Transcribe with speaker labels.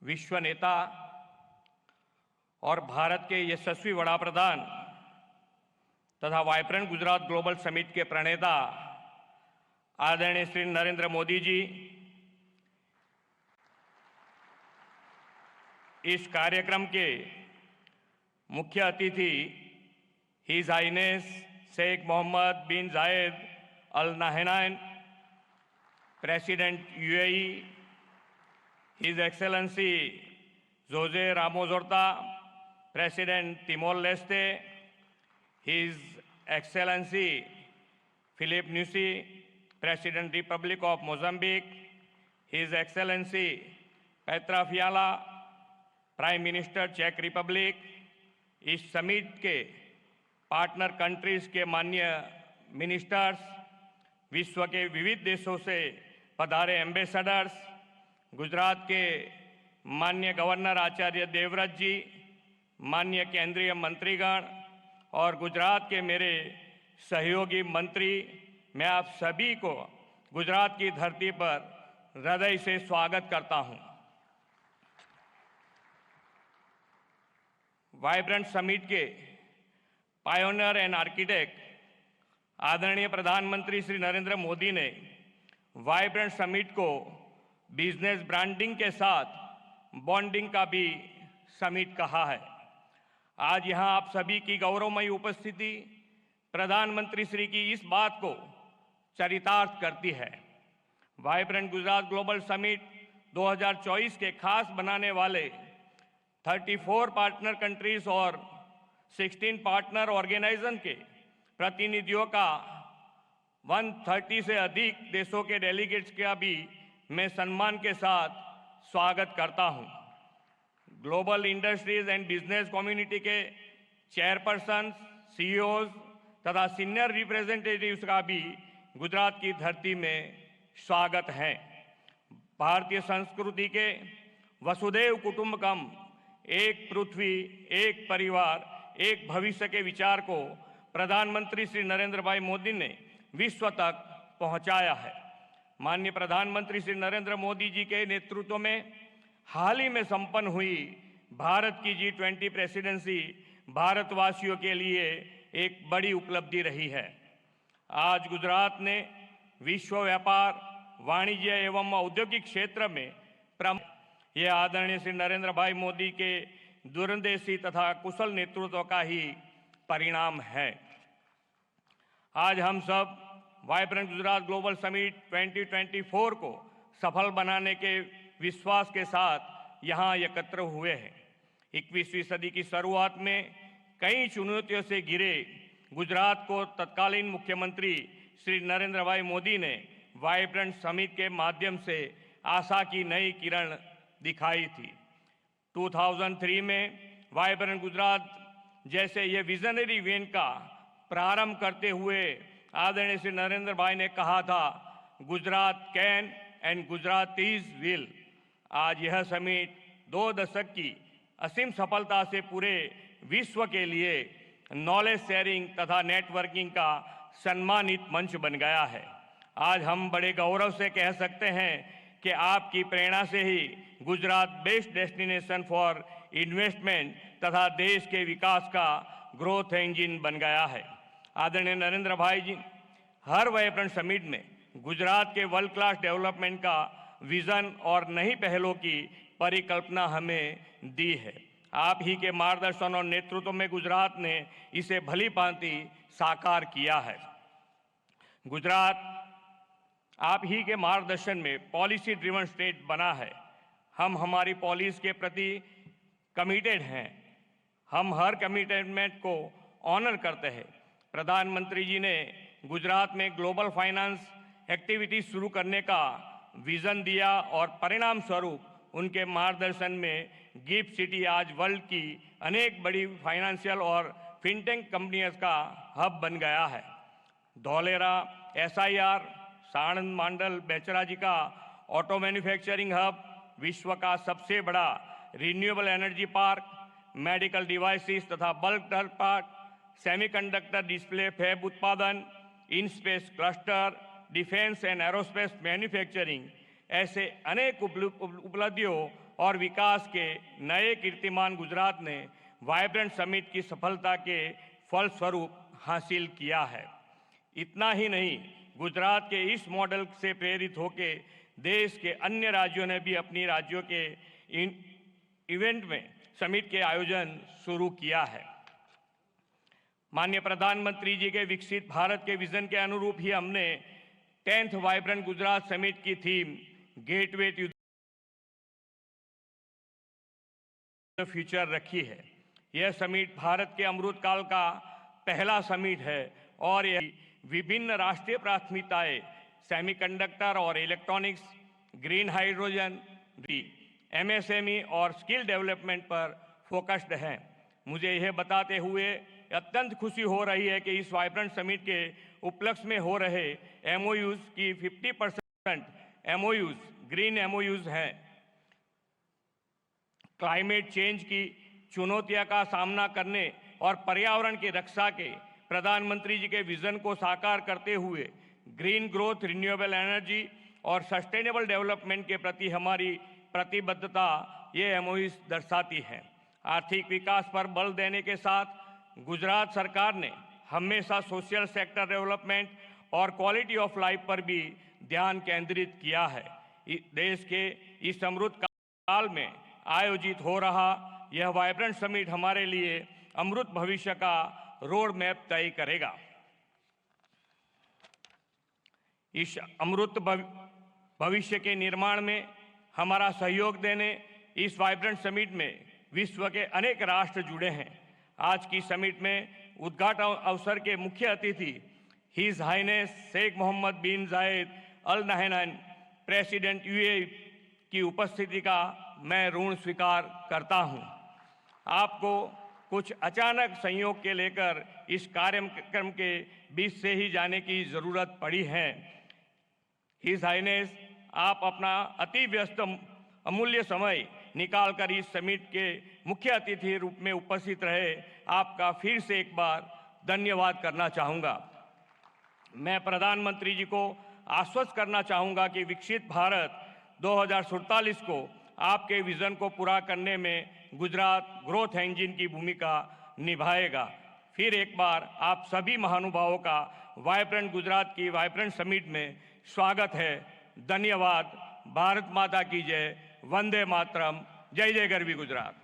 Speaker 1: विश्व नेता और भारत के यशस्वी वड़ा प्रधान तथा वाइब्रेंट गुजरात ग्लोबल समिट के प्रणेता आदरणीय श्री नरेंद्र मोदी जी, इस कार्यक्रम के मुख्य अतिथि his highness Sheikh Mohamed bin Zayed Al Nahyan, president UAE, his excellency Jose Ramos Horta, president Timor Leste, his excellency Filipe Nyusi, president Republic of Mozambique, his excellency Petr Fiala, prime minister चेक Republic, इस summit के partner countries के माननीय ministers, विश्व के विविध देशों से पधारे एम्बेसडर्स, गुजरात के माननीय गवर्नर आचार्य देवव्रत जी, माननीय केंद्रीय मंत्रीगण और गुजरात के मेरे सहयोगी मंत्री, मैं आप सभी को गुजरात की धरती पर हृदय से स्वागत करता हूं। वाइब्रेंट समिट के पायोनियर एंड आर्किटेक्ट आदरणीय प्रधानमंत्री श्री नरेंद्र मोदी ने वाइब्रेंट समिट को बिजनेस ब्रांडिंग के साथ बॉन्डिंग का भी समिट कहा है। आज यहां आप सभी की गौरवमयी उपस्थिति प्रधानमंत्री श्री की इस बात को चरितार्थ करती है। वाइब्रेंट गुजरात ग्लोबल समिट 2024 के खास बनाने वाले 34 पार्टनर कंट्रीज और 16 पार्टनर ऑर्गेनाइजेशन के प्रतिनिधियों का 130 से अधिक देशों के डेलीगेट्स का भी मैं सम्मान के साथ स्वागत करता हूं। Global industries and business community के चेयरपर्सन, सीईओज तथा सीनियर रिप्रेजेंटेटिव्स का भी गुजरात की धरती में स्वागत है। भारतीय संस्कृति के वसुधैव कुटुंबकम, एक पृथ्वी, एक परिवार, एक भविष्य के विचार को प्रधानमंत्री श्री नरेंद्र भाई मोदी ने विश्व तक पहुंचाया है। माननीय प्रधानमंत्री श्री नरेंद्र मोदी जी के नेतृत्व में हाल ही में संपन्न हुई भारत की G20 प्रेसिडेंसी भारतवासियों के लिए एक बड़ी उपलब्धि रही है। आज गुजरात ने विश्व व्यापार, वाणिज्य एवं औद्योगिक क्षेत्र में यह आदरणीय श्री नरेंद्र भाई मोदी के दूरंदेशी तथा कुशल नेतृत्व का ही परिणाम है। आज हम सब वाइब्रेंट गुजरात ग्लोबल समिट 2024 को सफल बनाने के विश्वास के साथ यहाँ एकत्र हुए हैं। 21वीं सदी की शुरुआत में कई चुनौतियों से घिरे गुजरात को तत्कालीन मुख्यमंत्री श्री नरेंद्र भाई मोदी ने वाइब्रेंट समिट के माध्यम से आशा की नई किरण दिखाई थी। 2003 में वाइब्रेंट गुजरात जैसे ये विजनरी इवेंट का प्रारंभ करते हुए आदरणीय श्री नरेंद्र भाई ने कहा था, Gujarat can and Gujarat is will. आज यह समिट 2 दशक की असीम सफलता से पूरे विश्व के लिए नॉलेज शेयरिंग तथा नेटवर्किंग का सम्मानित मंच बन गया है। आज हम बड़े गौरव से कह सकते हैं कि आपकी प्रेरणा से ही Gujarat best destination for investment तथा देश के विकास का ग्रोथ इंजन बन गया है। आदरणीय नरेंद्र भाई जी हर वाइब्रेंट समिट में गुजरात के वर्ल्ड क्लास डेवलपमेंट का विजन और नई पहलों की परिकल्पना हमें दी है। आप ही के मार्गदर्शन और नेतृत्व में गुजरात ने इसे भली भांति साकार किया है। गुजरात आप ही के मार्गदर्शन में पॉलिसी ड्रिवन स्टेट बना है। हम हमारी पॉलिसी के प्रति कमिटेड हैं। हम हर कमिटमेंट को ऑनर करते हैं। प्रधानमंत्री जी ने गुजरात में ग्लोबल फाइनेंस एक्टिविटीज शुरू करने का विजन दिया और परिणाम स्वरूप उनके मार्गदर्शन में गिफ्ट सिटी आज वर्ल्ड की अनेक बड़ी फाइनेंशियल और फिनटेक कंपनियों का हब बन गया है। धौलेरा SIR, साणंद मंडल बेचरा जी का ऑटो मैन्युफैक्चरिंग हब, विश्व का सबसे बड़ा renewable energy park, medical devices तथा bulk drug park, semiconductor display fab उत्पादन, इन space cluster, defence and aerospace manufacturing, ऐसे अनेक उपलब्धियों और विकास के नए कीर्तिमान गुजरात ने वाइब्रेंट समिट की सफलता के फलस्वरूप हासिल किया है। इतना ही नहीं, गुजरात के इस मॉडल से प्रेरित होकर देश के अन्य राज्यों ने भी अपनी राज्यों के इवेंट में समिट के आयोजन शुरू किया है। माननीय प्रधानमंत्री जी के विकसित भारत के विजन के अनुरूप ही हमने 10th वाइब्रेंट गुजरात समिट की theme gateway to the future रखी है। यह समिट भारत के अमृत काल का पहला समिट है और यह विभिन्न राष्ट्रीय प्राथमिकताएं सेमीकंडक्टर और इलेक्ट्रॉनिक्स, ग्रीन हाइड्रोजन, एमएसएमई और स्किल डेवलपमेंट पर फोकस्ड है। मुझे यह बताते हुए अत्यंत खुशी हो रही है कि इस वाइब्रेंट समिट के उपलक्ष्य में हो रहे एमओयूज की 50% एमओयूज ग्रीन एमओयूज हैं। क्लाइमेट चेंज की चुनौतियों का सामना करने और पर्यावरण की रक्षा के प्रधानमंत्री जी के विजन को साकार करते हुए ग्रीन ग्रोथ, रिन्यूएबल एनर्जी और सस्टेनेबल डेवलपमेंट के प्रति हमारी प्रतिबद्धता ये एमओयूज दर्शाती है। आर्थिक विकास पर बल देने के साथ गुजरात सरकार ने हमेशा सोशल सेक्टर डेवलपमेंट और क्वालिटी ऑफ लाइफ पर भी ध्यान केंद्रित किया है। देश के इस अमृत काल में आयोजित हो रहा यह वाइब्रेंट समिट हमारे लिए अमृत भविष्य का रोड मैप तय करेगा। इस अमृत भविष्य के निर्माण में हमारा सहयोग देने इस वाइब्रेंट समिट में विश्व के अनेक राष्ट्र जुड़े हैं। आज की समिट में उद्घाटन अवसर के मुख्य अतिथि his highness Sheikh Mohamed bin Zayed Al Nahyan, president UAE की उपस्थिति का मैं ऋण स्वीकार करता हूं। आपको कुछ अचानक संयोग के लेकर इस कार्यक्रम के बीच से ही जाने की जरूरत पड़ी है। हिज हाइनेस, आप अपना अति व्यस्त अमूल्य समय निकालकर इस समिट के मुख्य अतिथि रूप में उपस्थित रहे, आपका फिर से एक बार धन्यवाद करना चाहूँगा। मैं प्रधानमंत्री जी को आश्वस्त करना चाहूँगा कि विकसित भारत 2047 को आपके विजन को पूरा करने में गुजरात ग्रोथ इंजन की भूमिका निभाएगा। फिर एक बार आप सभी महानुभावों का वाइब्रेंट गुजरात की वाइब्रेंट समिट में स्वागत है। धन्यवाद। भारत माता की जय। वंदे मातरम। जय जय गरवी गुजरात।